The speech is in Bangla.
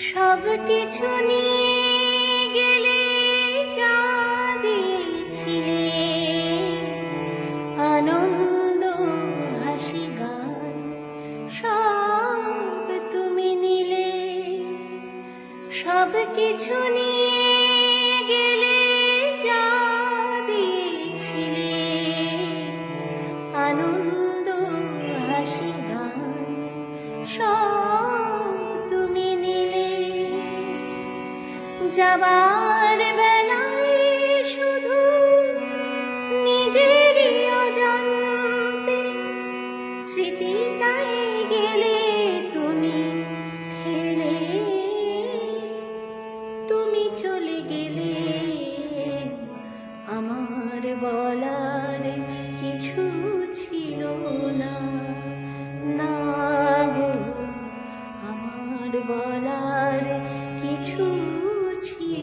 সব কিছু নিয়ে গেলে যা দিয়েছিলে, আনন্দ হাসি গান সব তুমি নিলে। সব কিছু নিয়ে গেলে যা দিয়েছিলে, আনন্দ হাসি গান সব তুমি নিলে। যাবার বেলায় শুধু নিজেরই অজান্তে স্মৃতিটাই গেলে তুমি ফেলে। তুমি চলে গেলে, আমার বলার কিছু ছিল না, না গো, আমার বলার